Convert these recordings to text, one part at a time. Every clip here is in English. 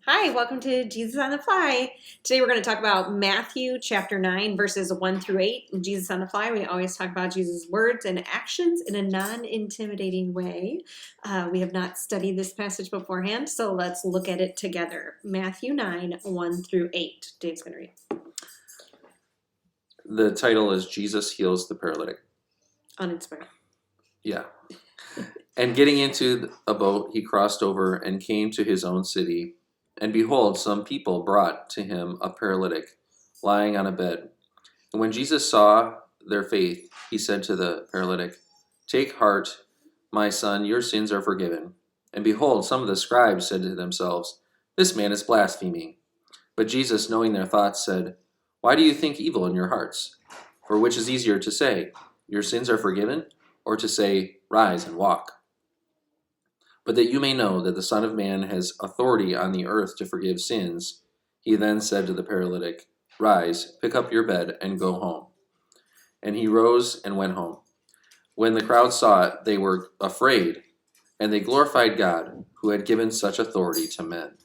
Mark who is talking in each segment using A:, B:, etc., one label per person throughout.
A: Hi, welcome to Jesus on the Fly. Today we're going to talk about Matthew chapter 9, verses 1 through 8. In Jesus on the Fly, we always talk about Jesus' words and actions in a non intimidating way. We have not studied this passage beforehand, so let's look at it together. Matthew 9, 1 through 8. Dave's going to read.
B: The title is Jesus Heals the Paralytic.
A: Uninspired.
B: Yeah. And getting into a boat, he crossed over and came to his own city. And behold, some people brought to him a paralytic lying on a bed. And when Jesus saw their faith, he said to the paralytic, "Take heart, my son, your sins are forgiven." And behold, some of the scribes said to themselves, "This man is blaspheming." But Jesus, knowing their thoughts, said, "Why do you think evil in your hearts? For which is easier to say, 'Your sins are forgiven,' or to say, 'Rise and walk'? But that you may know that the Son of Man has authority on the earth to forgive sins," he then said to the paralytic, "Rise, pick up your bed, and go home." And he rose and went home. When the crowd saw it, they were afraid, and they glorified God, who had given such authority to men.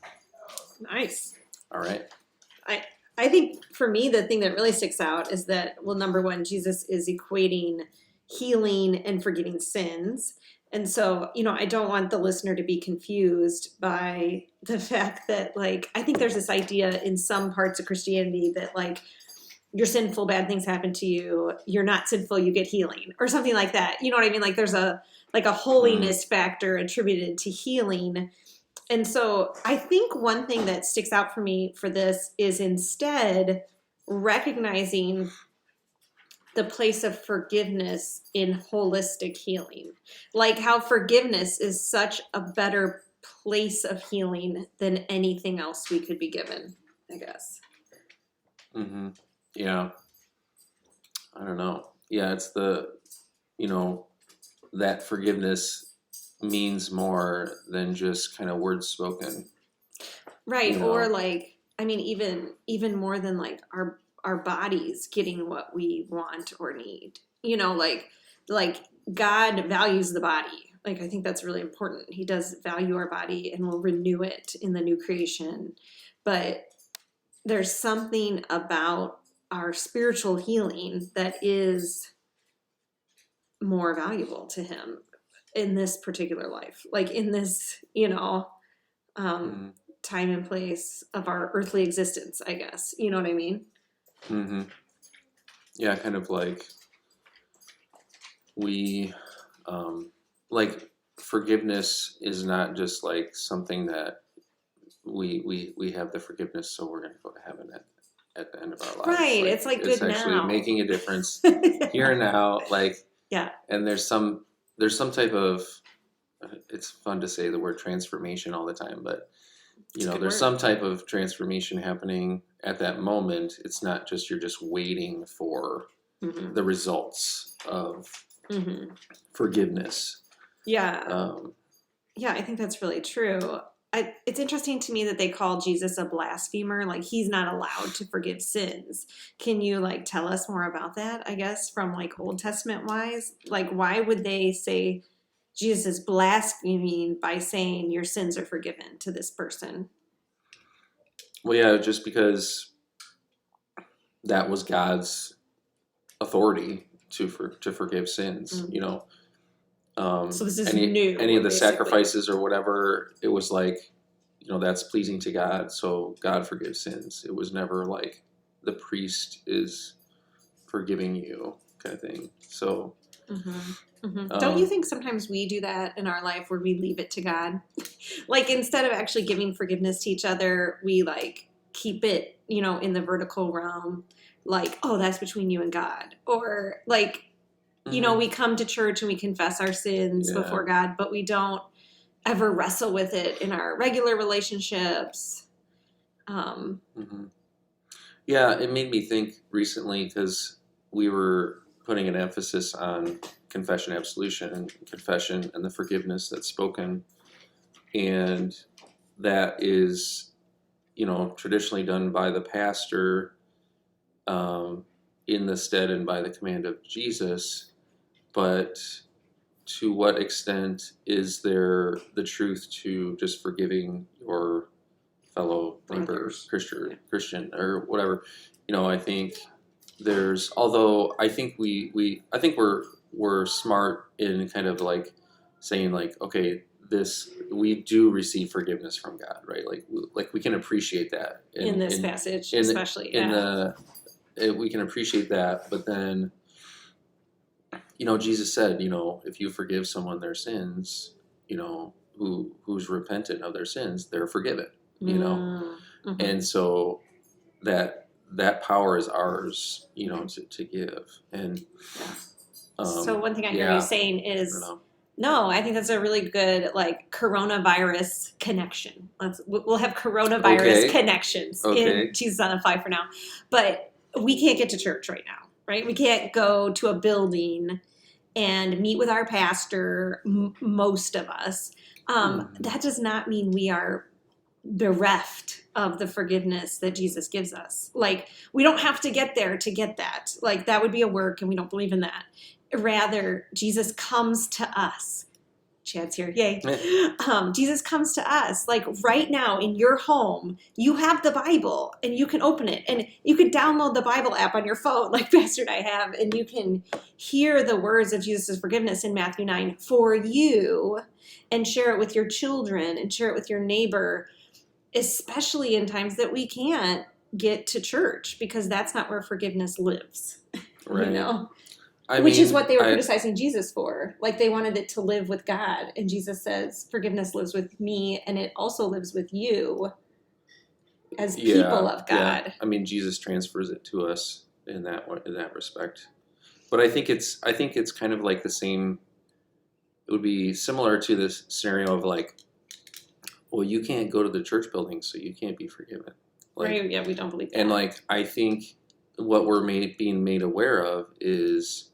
A: Nice.
B: All right.
A: I think for me, the thing that really sticks out is that, well, number one, Jesus is equating healing and forgiving sins. And so, I don't want the listener to be confused by the fact that, I think there's this idea in some parts of Christianity that, you're sinful, bad things happen to you, you're not sinful, you get healing, or something like that. You know what I mean? Like, there's a holiness factor attributed to healing. And so I think one thing that sticks out for me for this is instead recognizing the place of forgiveness in holistic healing. Like how forgiveness is such a better place of healing than anything else we could be given, I guess.
B: Mm-hmm. Yeah. I don't know. Yeah, it's that forgiveness means more than just kind of words spoken.
A: Right.
B: You
A: Or
B: know.
A: even more than our bodies getting what we want or need. Like God values the body. Like I think that's really important. He does value our body and will renew it in the new creation. But there's something about our spiritual healing that is more valuable to him in this particular life. Like in this,
B: Mm-hmm.
A: time and place of our earthly existence, I guess. You know what I mean?
B: Mm-hmm. Yeah, kind of like we, like forgiveness is not just like something that we have the forgiveness, so we're going to go to heaven at the end of our lives.
A: Right.
B: Like
A: It's like
B: it's
A: good
B: actually
A: now.
B: making a difference here and now. Like,
A: Yeah.
B: and there's some type of, it's fun to say the word transformation all the time, but
A: It's a good
B: there's
A: word.
B: some type of transformation happening at that moment. It's not just you're just waiting for
A: Mm-hmm.
B: the results of
A: Mm-hmm.
B: forgiveness.
A: Yeah. Yeah, I think that's really true. It's interesting to me that they call Jesus a blasphemer. Like he's not allowed to forgive sins. Can you tell us more about that? I guess from Old Testament wise, why would they say Jesus is blaspheming by saying your sins are forgiven to this person?
B: Well, yeah, just because that was God's authority to forgive sins.
A: Mm-hmm. So this is
B: Any
A: new,
B: of the
A: basically.
B: sacrifices or whatever, it was like, that's pleasing to God, so God forgives sins. It was never like the priest is forgiving you kind of thing. So,
A: Mm-hmm. Mm-hmm. Don't you think sometimes we do that in our life where we leave it to God? Instead of actually giving forgiveness to each other, we keep it, in the vertical realm. Oh, that's between you and God. Or
B: mhm,
A: we come to church and we confess our sins
B: yeah,
A: before God, but we don't ever wrestle with it in our regular relationships. Um,
B: hmm yeah. It made me think recently because we were putting an emphasis on confession, absolution, and confession, and the forgiveness that's spoken, and that is traditionally done by the pastor, um, in the stead and by the command of Jesus. But to what extent is there the truth to just forgiving your fellow Christian or whatever. I think although I think we're smart in kind of like saying like, okay, we do receive forgiveness from God, right? Like we can appreciate that
A: in this passage,
B: in,
A: especially.
B: we can appreciate that, but then Jesus said, if you forgive someone their sins, who's repentant of their sins, they're forgiven.
A: Mm-hmm.
B: And so that power is ours, to give. And
A: so one thing I hear you saying is, no, I think that's a really good like coronavirus connection. We'll have coronavirus connections in Jesus on the Fly for now, but we can't get to church right now, right? We can't go to a building and meet with our pastor. Most of us, that does not mean we are bereft of the forgiveness that Jesus gives us. Like we don't have to get there to get that. Like that would be a work, and we don't believe in that. Rather, Jesus comes to us. Chad's here. Yay. Jesus comes to us. Like right now in your home, you have the Bible and you can open it and you can download the Bible app on your phone like Pastor and I have, and you can hear the words of Jesus' forgiveness in Matthew 9 for you and share it with your children and share it with your neighbor, especially in times that we can't get to church because that's not where forgiveness lives.
B: Right.
A: Which is what they were criticizing Jesus for. Like they wanted it to live with God. And Jesus says, forgiveness lives with me and it also lives with you as people of God.
B: Yeah. Jesus transfers it to us in that respect. But I think it's kind of like the same. It would be similar to this scenario of like, well, you can't go to the church building, so you can't be forgiven.
A: Right, yeah, we don't believe that.
B: And like, I think what we're being made aware of is,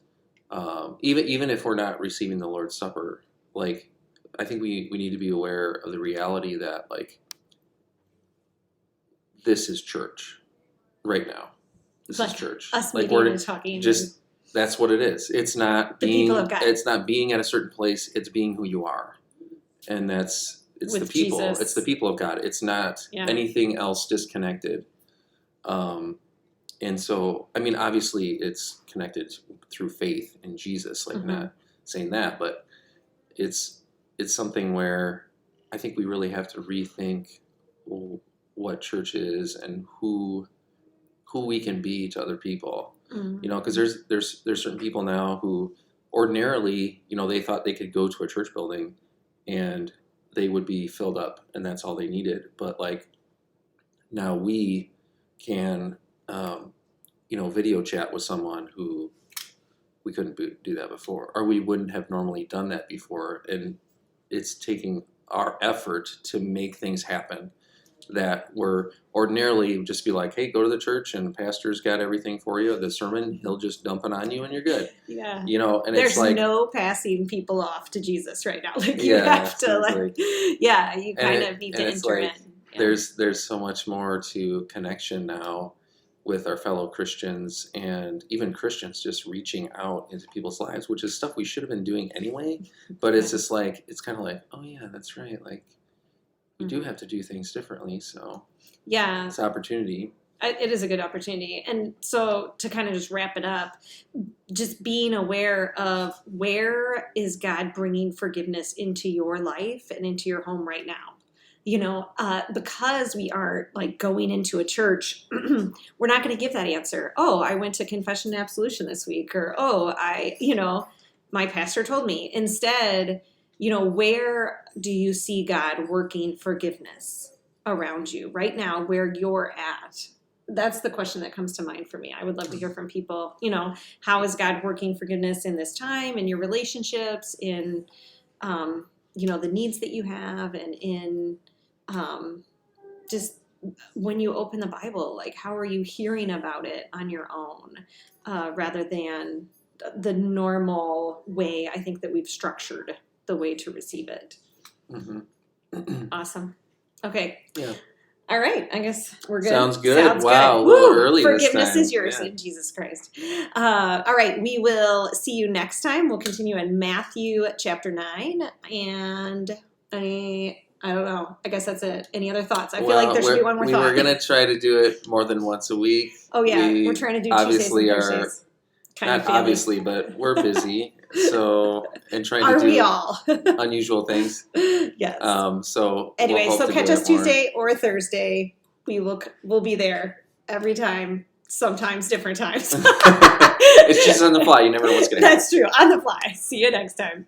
B: even if we're not receiving the Lord's Supper, like, I think we need to be aware of the reality that like, this is church right now. This is church.
A: Us like meeting and talking.
B: That's what it is. It's not being,
A: people of God.
B: It's not being at a certain place. It's being who you are. And it's with the people.
A: Jesus.
B: It's the people of God. It's not anything else disconnected. And so, obviously it's connected through faith in Jesus, like not saying that, but it's something where I think we really have to rethink what church is and who we can be to other people. Because there's certain people now who ordinarily, they thought they could go to a church building and they would be filled up and that's all they needed. But like now we can, video chat with someone who we couldn't do that before, or we wouldn't have normally done that before. And it's taking our effort to make things happen that were ordinarily just be like, hey, go to the church and the pastor's got everything for you. The sermon, he'll just dump it on you and you're good.
A: Yeah.
B: And
A: there's
B: it's like
A: no passing people off to Jesus right now. Like you have to you kind of need to enter in.
B: Yeah. There's so much more to connection now with our fellow Christians and even Christians just reaching out into people's lives, which is stuff we should have been doing anyway. But it's just like, it's kind of like, oh yeah, that's right. Like we do have to do things differently. So
A: yeah,
B: it's an opportunity.
A: It is a good opportunity. And so to kind of just wrap it up, just being aware of where is God bringing forgiveness into your life and into your home right now. Because we are like going into a church, we're not going to give that answer. Oh, I went to confession and absolution this week, or, oh, my pastor told me. Instead, where do you see God working forgiveness around you right now, where you're at? That's the question that comes to mind for me. I would love to hear from people, how is God working forgiveness in this time, in your relationships, in, the needs that you have, and in, just when you open the Bible, like how are you hearing about it on your own, rather than the normal way I think that we've structured the way to receive it. Awesome. Okay.
B: Yeah.
A: All right. I guess we're good.
B: Sounds good.
A: Sounds
B: wow.
A: Good. Woo!
B: Early
A: Forgiveness
B: this time.
A: is yours in Jesus Christ. All right. We will see you next time. We'll continue in Matthew chapter 9. And I don't know. I guess that's it. Any other thoughts? I feel like there should be one more
B: we
A: thought.
B: were gonna try to do it more than once a week.
A: Oh yeah,
B: We
A: we're trying to do
B: obviously
A: Tuesdays and
B: are
A: Thursdays. Kind
B: not
A: of feeling.
B: obviously, but we're busy. So and trying
A: Are
B: to
A: we
B: do
A: all?
B: unusual things.
A: Yes.
B: So
A: Anyway,
B: we'll hope
A: so
B: to
A: catch
B: do
A: us
B: that more.
A: Tuesday or Thursday. We'll be there every time. Sometimes different times.
B: It's just on the fly. You never know what's gonna happen.
A: That's true. On the fly. See you next time.